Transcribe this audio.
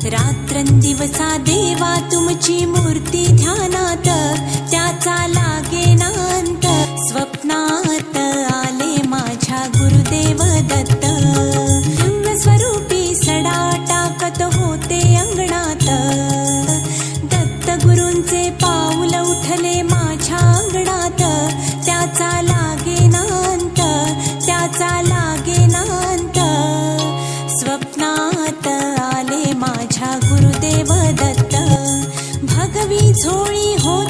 रात्रंदिवसा देवा तुमची मूर्ती ध्यानात, त्याचा लागेनांत. स्वप्नात आले माझ्या गुरुदेव दत्त, स्वरूपी सडा टाकत होते अंगणात. दत्त गुरूंचे पाऊल उठले माझ्या अंगणात, त्याचा लागेनांत, त्याचा लागेनांत. स्वप्नात आले माझ्या गुरुदेव दत्त, भगवी झोळी होती